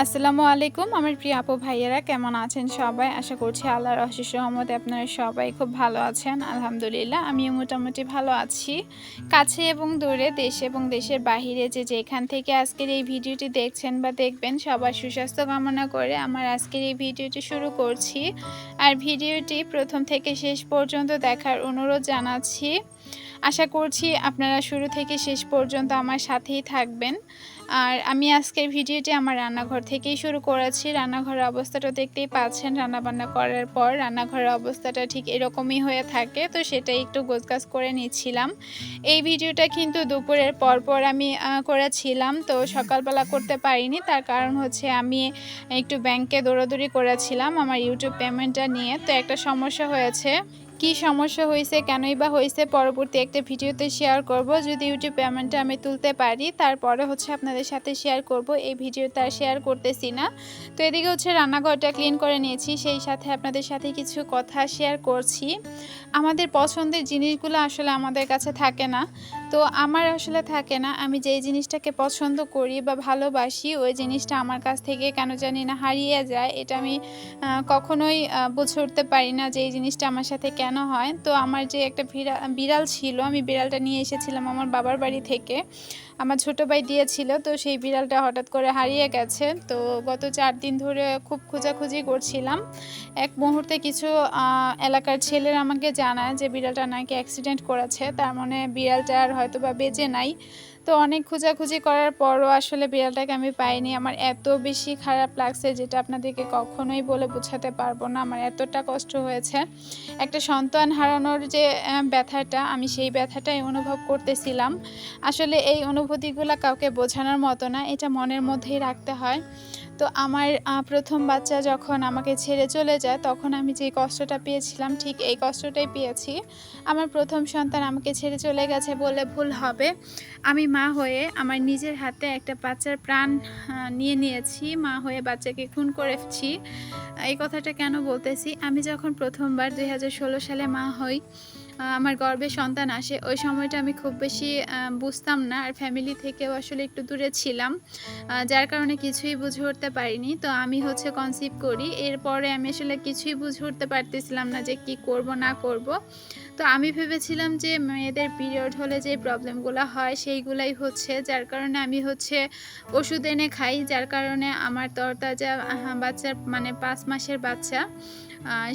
আসসালামু আলাইকুম আমার প্রিয় আপু ভাইয়েরা কেমন আছেন সবাই? আশা করছি আল্লাহর অশেষ রহমতে আপনারা সবাই খুব ভালো আছেন। আলহামদুলিল্লাহ আমিও মোটামুটি ভালো আছি। কাছে এবং দূরে, দেশ এবং দেশের বাহিরে যে যেখান থেকে আজকের এই ভিডিওটি দেখছেন বা দেখবেন সবার সুস্বাস্থ্য কামনা করে আমার আজকের এই ভিডিওটি শুরু করছি। আর ভিডিওটি প্রথম থেকে শেষ পর্যন্ত দেখার অনুরোধ জানাচ্ছি। আশা করছি আপনারা শুরু থেকে শেষ পর্যন্ত আমার সাথেই থাকবেন। আর আমি আজকের ভিডিওটি আমার রান্নাঘর থেকেই শুরু করেছি। রান্নাঘরের অবস্থাটা দেখতেই পাচ্ছেন। রান্নাবান্না করার পর রান্নাঘরের অবস্থাটা ঠিক এরকমই হয়ে থাকে। তো সেটাই একটু গোছগাছ করে নিচ্ছিলাম। এই ভিডিওটা কিন্তু দুপুরের পরপর আমি করেছিলাম। তো সকালবেলা করতে পারিনি। তার কারণ হচ্ছে আমি একটু ব্যাংকে দৌড়াদৌড়ি করেছিলাম আমার ইউটিউব পেমেন্টটা নিয়ে। তো একটা সমস্যা হয়েছে। কি সমস্যা হয়েছে, কেনই বা হয়েছে পরবর্তী একটা ভিডিওতে শেয়ার করব। যদি ইউটিউব পেমেন্টটা আমি তুলতে পারি তারপরে হচ্ছে আপনাদের সাথে শেয়ার করব। এই ভিডিওতে আর শেয়ার করতেছি না। তো এদিকে হচ্ছে রান্নাঘরটা ক্লিন করে নিয়েছি, সেই সাথে আপনাদের সাথে কিছু কথা শেয়ার করছি। আমাদের পছন্দের জিনিসগুলো আসলে আমাদের কাছে থাকে না। তো আমার আসলে থাকে না। আমি যেই জিনিসটাকে পছন্দ করি বা ভালোবাসি ওই জিনিসটা আমার কাছ থেকে কেন জানি না হারিয়ে যায়। এটা আমি কখনোই বুঝে উঠতে পারি না যে এই জিনিসটা আমার সাথে কেন হয়। তো আমার যে একটা বিড়াল ছিল, আমি বিড়ালটা নিয়ে এসেছিলাম আমার বাবার বাড়ি থেকে। আমার ছোট ভাই দিয়েছিল। তো সেই বিড়ালটা হঠাৎ করে হারিয়ে গেছে। তো গত ৪ দিন ধরে খুব খোঁজাখুঁজি করছিলাম। এক মুহূর্তে কিছু এলাকার ছেলেরা আমাকে জানায় যে বিড়ালটা নাকি অ্যাক্সিডেন্ট করেছে। তার মানে বিড়ালটা আর হয়তোবা বেঁচে নাই। তো অনেক খোঁজাখুঁজি করার পরও আসলে বিড়ালটাকে আমি পাইনি। আমার এত বেশি খারাপ লাগছে যেটা আপনাদেরকে কখনোই বলে বোঝাতে পারবো না। আমার এতটা কষ্ট হয়েছে। একটা সন্তান হারানোর যে ব্যথাটা, আমি সেই ব্যথাটাই অনুভব করতেছিলাম। আসলে এই অনুভূতিগুলা কাউকে বোঝানোর মতো না। এটা মনের মধ্যেই রাখতে হয়। তো আমার ১ম বাচ্চা যখন আমাকে ছেড়ে চলে যায় তখন আমি যে কষ্টটা পেয়েছিলাম ঠিক এই কষ্টটাই পেয়েছি। আমার ১ম সন্তান আমাকে ছেড়ে চলে গেছে বললে ভুল হবে। আমি মা হয়ে আমার নিজের হাতে একটা বাচ্চার প্রাণ নিয়ে নিয়েছি। মা হয়ে বাচ্চাকে খুন করেছি। এই কথাটা কেন বলতেছি? আমি যখন ১ম বার ২০১৬ সালে মা হই, আমার গর্ভে সন্তান আসে, ওই সময়টা আমি খুব বেশি বুঝতাম না। আর ফ্যামিলি থেকেও আসলে একটু দূরে ছিলাম। যার কারণে কিছুই বুঝে উঠতে পারিনি। তো আমি হচ্ছে কনসিভ করি। এরপরে আমি আসলে কিছুই বুঝে উঠতে পারতেছিলাম না যে কি করব না করব। তো আমি ভেবেছিলাম যে মেয়েদের পিরিয়ড হলে যে প্রবলেমগুলা হয় সেইগুলাই হচ্ছে। যার কারণে আমি হচ্ছে ওষুধ এনে খাই। যার কারণে আমার তরতাজা বাচ্চার মানে ৫ মাসের বাচ্চা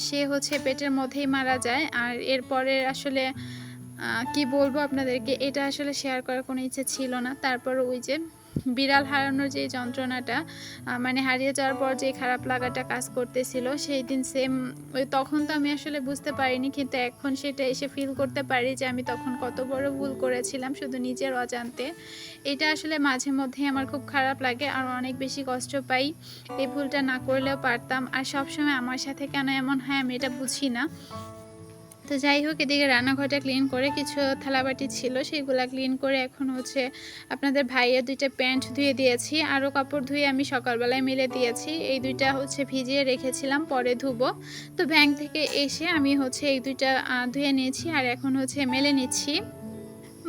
সে হচ্ছে পেটের মধ্যেই মারা যায়। আর এরপরে আসলে কি বলবো আপনাদেরকে, এটা আসলে শেয়ার করার কোনো ইচ্ছে ছিল না। তারপরও ওই যে বিড়াল হারানোর যে যন্ত্রণাটা, মানে হারিয়ে যাওয়ার পর যে খারাপ লাগাটা কাজ করতেছিল সেই দিন সেম ওই তখন তো আমি আসলে বুঝতে পারিনি, কিন্তু এখন সেটা এসে ফিল করতে পারি যে আমি তখন কত বড় ভুল করেছিলাম শুধু নিজের অজান্তে। এটা আসলে মাঝে মধ্যেই আমার খুব খারাপ লাগে আর অনেক বেশি কষ্ট পাই। এই ভুলটা না করলেও পারতাম। আর সবসময় আমার সাথে কেন এমন হয় আমি এটা বুঝি না। তো যাই হোক, এদিকে রান্নাঘরটা ক্লিন করে কিছু থালাবাটি ছিল সেগুলা ক্লিন করে এখন হচ্ছে আপনাদের ভাইয়ের ২টা প্যান্ট ধুয়ে দিয়েছি। আরও কাপড় ধুয়ে আমি সকালবেলায় মেলে দিয়েছি। এই ২টা হচ্ছে ভিজিয়ে রেখেছিলাম, পরে ধুবো। তো ব্যাংক থেকে এসে আমি হচ্ছে এই ২টা ধুয়ে নিয়েছি আর এখন হচ্ছে মেলে নিচ্ছি।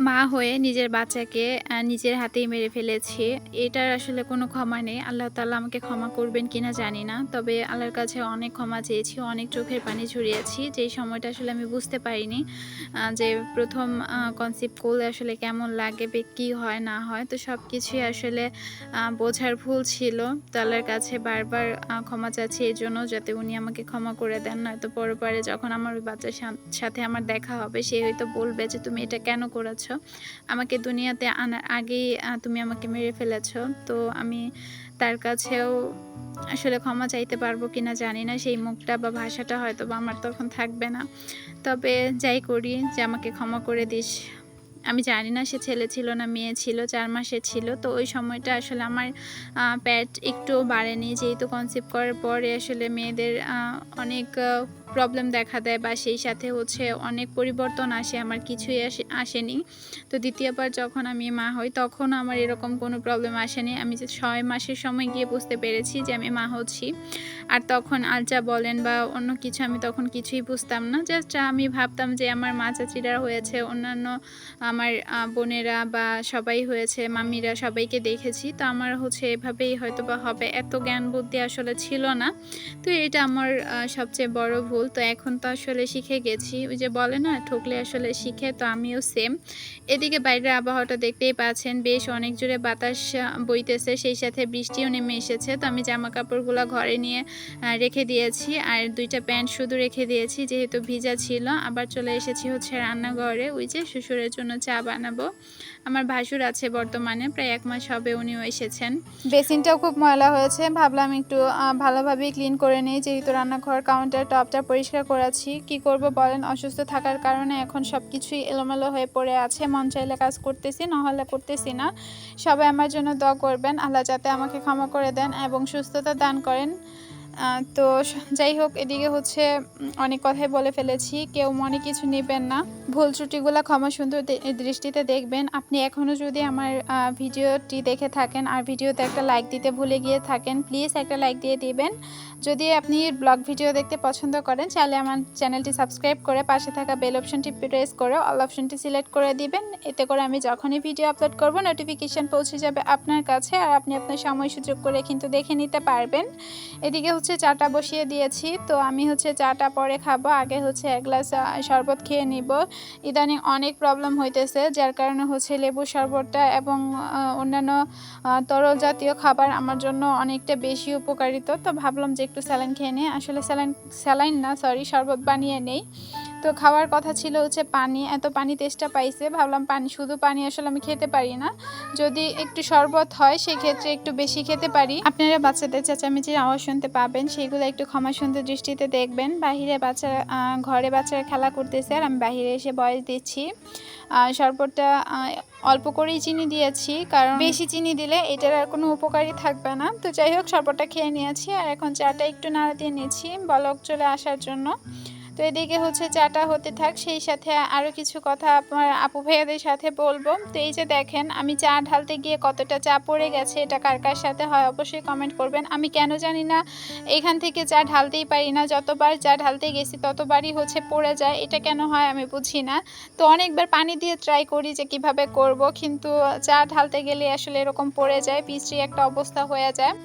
মা হয়ে নিজের বাচ্চাকে নিজের হাতেই মেরে ফেলেছি। এটার আসলে কোনো ক্ষমা নেই। আল্লাহ তাআলা আমাকে ক্ষমা করবেন কিনা জানি না। তবে আল্লাহর কাছে অনেক ক্ষমা চেয়েছি, অনেক চোখের পানি ঝরিয়েছি। যেই সময়টা আসলে আমি বুঝতে পারিনি যে ১ম কনসিভ করলে আসলে কেমন লাগে, কী হয় না হয়। তো সবকিছুই আসলে বোঝার ভুল ছিল। তো আল্লাহর কাছে বারবার ক্ষমা চাচ্ছি এজন্য যাতে উনি আমাকে ক্ষমা করে দেন। নয়তো পরপারে যখন আমার ওই বাচ্চার সাথে আমার দেখা হবে সে হয়তো বলবে যে, "তুমি এটা কেন করেছ? আমাকে দুনিয়াতে আনার আগেই তুমি আমাকে মেরে ফেলেছ।" তো আমি তার কাছেও আসলে ক্ষমা চাইতে পারবো কিনা জানি না। সেই মুখটা বা ভাষাটা হয়তোবা আমার তখন থাকবে না। তবে যাই করি, যে আমাকে ক্ষমা করে দিস। আমি জানি না সে ছেলে ছিল না মেয়ে ছিল, ৪ মাসের ছিল। তো ওই সময়টা আসলে আমার পেট একটুও বাড়েনি। যেহেতু কনসিভ করার পরে আসলে মেয়েদের অনেক প্রবলেম দেখা দেয় বা সেই সাথে হচ্ছে অনেক পরিবর্তন আসে। আমার কিছুই আসেনি। তো ২য় বার যখন আমি মা হই তখনও আমার এরকম কোনো প্রবলেম আসেনি। আমি যে ৬ মাসের সময় গিয়ে বুঝতে পেরেছি যে আমি মা হচ্ছি। আর তখন আলচা বলেন বা অন্য কিছু আমি তখন কিছুই বুঝতাম না। জাস্ট আমি ভাবতাম যে আমার মা চাচিরা হয়েছে, অন্যান্য আমার বোনেরা বা সবাই হয়েছে, মাম্মিরা সবাইকে দেখেছি। তো আমার হচ্ছে এভাবেই হয়তোবা হবে, এত জ্ঞান বুদ্ধি আসলে ছিল না। তো এটা আমার সবচেয়ে বড় ভুল। তো এখন তো আসলে শিখে গেছি, ওই যে বলে না ঠকলে আসলে শিখে, তো আমিও সেম। এদিকে বাইরের আবহাওয়াটা দেখতেই পাচ্ছেন, বেশ অনেক জোরে বাতাস বইতেছে, সেই সাথে বৃষ্টিও নেমে এসেছে। তো আমি জামা কাপড়গুলো ঘরে নিয়ে রেখে দিয়েছি, আর 2টা প্যান্ট শুধু রেখে দিয়েছি যেহেতু ভিজা ছিল। আবার চলে এসেছি হচ্ছে রান্নাঘরে, ওই যে শ্বশুরের জন্য চা বানাবো। আমার ভাসুর আছে বর্তমানে, প্রায় 1 মাস হবে উনিও এসেছেন। বেসিনটাও খুব ময়লা হয়েছে, ভাবলাম একটু ভালোভাবেই ক্লিন করে নিই, যেহেতু রান্নাঘর কাউন্টার টপটা পরিষ্কার করেছি। কি করব বলেন, অসুস্থ থাকার কারণে এখন সব কিছুই এলোমেলো হয়ে পড়ে আছে। মন চাইলে কাজ করতেছি, নাহলে করতেছি না। সবাই আমার জন্য দোয়া করবেন, আল্লাহ যাতে আমাকে ক্ষমা করে দেন এবং সুস্থতা দান করেন। তো যাই হোক, এদিকে হচ্ছে অনেক কথাই বলে ফেলেছি, কেউ মনে কিছু নেবেন না। ভুল ত্রুটিগুলো ক্ষমা সুন্দর দৃষ্টিতে দেখবেন। আপনি এখনও যদি আমার ভিডিওটি দেখে থাকেন আর ভিডিওতে একটা লাইক দিতে ভুলে গিয়ে থাকেন, প্লিজ একটা লাইক দিয়ে দিবেন। যদি আপনি ব্লগ ভিডিও দেখতে পছন্দ করেন, চাইলে আমার চ্যানেলটি সাবস্ক্রাইব করে পাশে থাকা বেল অপশনটি প্রেস করে অল অপশনটি সিলেক্ট করে দিবেন। এতে করে আমি যখনই ভিডিও আপলোড করব নোটিফিকেশান পৌঁছে যাবে আপনার কাছে, আর আপনি আপনার সময় সুযোগ করে কিন্তু দেখে নিতে পারবেন। এদিকে হচ্ছে চাটা বসিয়ে দিয়েছি, তো আমি হচ্ছে চাটা পরে খাবো, আগে হচ্ছে 1 গ্লাস শরবত খেয়ে নিব। ইদানিং অনেক প্রবলেম হইতেছে, যার কারণে হচ্ছে লেবু শরবতটা এবং অন্যান্য তরল জাতীয় খাবার আমার জন্য অনেকটা বেশি উপকারিত। তো ভাবলাম যে একটু স্যালাইন খেয়ে নিই, আসলে স্যালাইন না সরি, শরবত বানিয়ে নেই। তো খাওয়ার কথা ছিল হচ্ছে পানি, এত পানি তেষ্টা পাইছে, ভাবলাম পানি, শুধু পানি আসলে আমি খেতে পারি না, যদি একটু শরবত হয় সেক্ষেত্রে একটু বেশি খেতে পারি। আপনারা বাচ্চাদের চেঁচামেচির আওয়াজ শুনতে পাবেন, সেইগুলো একটু ক্ষমা সুন্দর দৃষ্টিতে দেখবেন। বাহিরে বাচ্চারা ঘরে বাচ্চারা খেলা করতেছে আর আমি বাহিরে এসে বয়স দিচ্ছি। শরবতটা অল্প করেই চিনি দিয়েছি, কারণ বেশি চিনি দিলে এটার আর কোনো উপকারই থাকবে না। তো যাই হোক, শরবতটা খেয়ে নিয়েছি আর এখন চাটা একটু নাড়া দিয়ে নিচ্ছি বলক চলে আসার জন্য। তো এদিকে হচ্ছে চাটা হতে থাক, সেই সাথে আরও কিছু কথা আপনার আপু ভাইয়াদের সাথে বলবো। তো এই যে দেখেন, আমি চা ঢালতে গিয়ে কতটা চা পড়ে গেছে, এটা কার কার সাথে হয় অবশ্যই কমেন্ট করবেন। আমি কেন জানি না এখান থেকে চা ঢালতেই পারি না, যতবার চা ঢালতে গেছি ততবারই হচ্ছে পড়ে যায়, এটা কেন হয় আমি বুঝি না। তো অনেকবার পানি দিয়ে ট্রাই করি যে কিভাবে করব, কিন্তু চা ঢালতে গেলে আসলে এরকম পড়ে যায়, বিশ্রী একটা অবস্থা হয়ে যায়।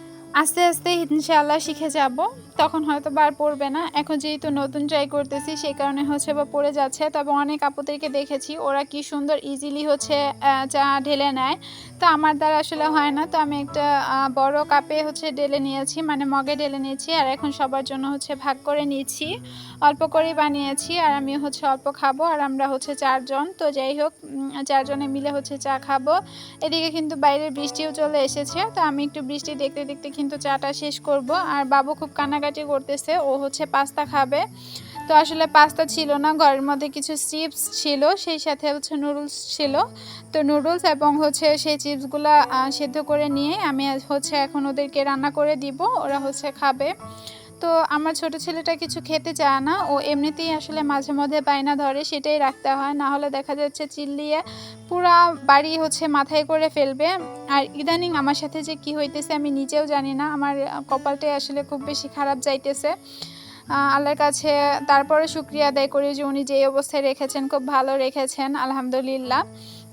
আস্তে আস্তে ইনশাআল্লাহ শিখে যাব, তখন হয়তো বার পড়বে না। এখন যেহেতু নতুন ট্রাই করতেছি সেই কারণে হচ্ছে বা পড়ে যাচ্ছে। তবে অনেক আপুদেরকে দেখেছি ওরা কি সুন্দর ইজিলি হচ্ছে চা ঢেলে নেয়, তো আমার দ্বারা আসলে হয় না। তো আমি একটা বড় কাপে হচ্ছে ঢেলে নিয়েছি, মানে মগে ঢেলে নিয়েছি, আর এখন সবার জন্য হচ্ছে ভাগ করে নিয়েছি। অল্প করেই বানিয়েছি আর আমি হচ্ছে অল্প খাবো, আর আমরা হচ্ছে 4 জন। তো যাই হোক, 4 জনে মিলে হচ্ছে চা খাবো। এদিকে কিন্তু বাইরের বৃষ্টিও চলে এসেছে, তো আমি একটু বৃষ্টি দেখতে দেখতে কিন্তু চাটা শেষ করব। আর বাবু খুব কান্নাকাটি করতেছে, ও হচ্ছে পাস্তা খাবে। তো আসলে পাস্তা ছিল না, ঘরের মধ্যে কিছু চিপস ছিল, সেই সাথে হচ্ছে নুডলস ছিল। তো নুডলস এবং হচ্ছে সেই চিপসগুলো সেদ্ধ করে নিয়ে আমি হচ্ছে এখন ওদেরকে রান্না করে দিব, ওরা হচ্ছে খাবে। তো আমার ছোট ছেলেটা কিছু খেতে চায় না, ও এমনিতেই আসলে মাঝে মধ্যে বায়না ধরে, সেটাই রাখতে হয়, না হলে দেখা যাচ্ছে চিল্লিয়ে পুরা বাড়ি হচ্ছে মাথায় করে ফেলবে। আর ইদানিং আমার সাথে যে কি হইতেছে আমি নিজেও জানি না, আমার কপালটাই আসলে খুব বেশি খারাপ যাইতেছে। আল্লাহর কাছে তারপরে শুকরিয়া আদায় করি যে উনি যে অবস্থায় রেখেছেন খুব ভালো রেখেছেন, আলহামদুলিল্লাহ।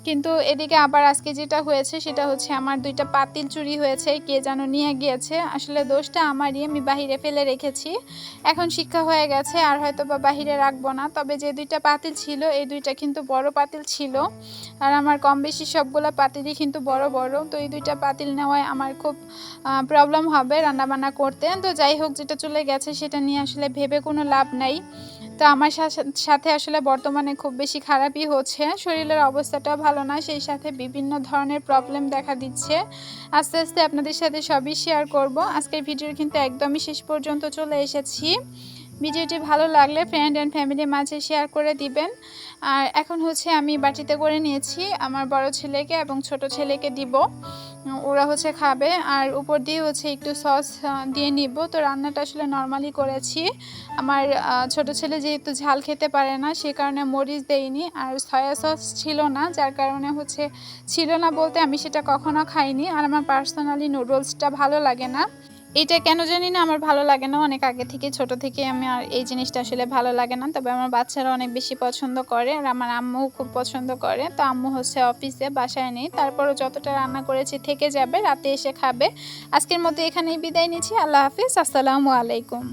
কিন্তু এদিকে আবার আজকে যেটা হয়েছে সেটা হচ্ছে আমার 2টা পাতিল চুরি হয়েছে, কে যেন নিয়ে গিয়েছে। আসলে দোষটা আমারই, আমি বাহিরে ফেলে রেখেছি, এখন শিক্ষা হয়ে গেছে আর হয়তো বা বাহিরে রাখবো না। তবে যে 2টা পাতিল ছিল এই 2টা কিন্তু বড় পাতিল ছিল, আর আমার কম বেশি সবগুলো পাতিলই কিন্তু বড় বড়। তো এই 2টা পাতিল নেওয়ায় আমার খুব প্রবলেম হবে রান্নাবান্না করতে। তো যাই হোক, যেটা চলে গেছে সেটা নিয়ে আসলে ভেবে কোনো লাভ নাই। তো আমার সাথে আসলে বর্তমানে খুব বেশি খারাপই হচ্ছে, শরীরের অবস্থাটাও ভালো না, সেই সাথে বিভিন্ন ধরনের প্রবলেম দেখা দিচ্ছে। আস্তে আস্তে আপনাদের সাথে সবই শেয়ার করব। আজকের ভিডিও কিন্তু একদমই শেষ পর্যন্ত চলে এসেছি। ভিডিওটি ভালো লাগলে ফ্রেন্ড অ্যান্ড ফ্যামিলির মাঝে শেয়ার করে দিবেন। আর এখন হচ্ছে আমি বাটিতে করে নিয়েছি, আমার বড় ছেলেকে এবং ছোট ছেলেকে দিব, ওরা হচ্ছে খাবে। আর উপর দিয়ে হচ্ছে একটু সস দিয়ে নিব। তো রান্নাটা আসলে নর্মালি করেছি, আমার ছোট ছেলে যেহেতু ঝাল খেতে পারে না সে কারণে মরিচ দেইনি, আর সয়া সস ছিল না, যার কারণে হচ্ছে ছিল না বলতে আমি সেটা কখনো খাইনি, আর আমার পার্সোনালি নুডলসটা ভালো লাগে না। এটা কেন জানি না আমার ভালো লাগে না। অনেক আগে থেকে ছোট থেকে আমি আর এই জিনিসটা আসলে ভালো লাগে না। তবে আমার বাচ্চারা অনেক বেশি পছন্দ করে আর আমার আম্মুও খুব পছন্দ করে। তো আম্মু হচ্ছে অফিসে, বাসায় নেই। তারপরও যতটা রান্না করেছি থেকে যাবে, রাতে এসে খাবে। আজকের মতো এখানেই বিদায় নিচ্ছি। আল্লাহ হাফিজ। আসসালামু আলাইকুম।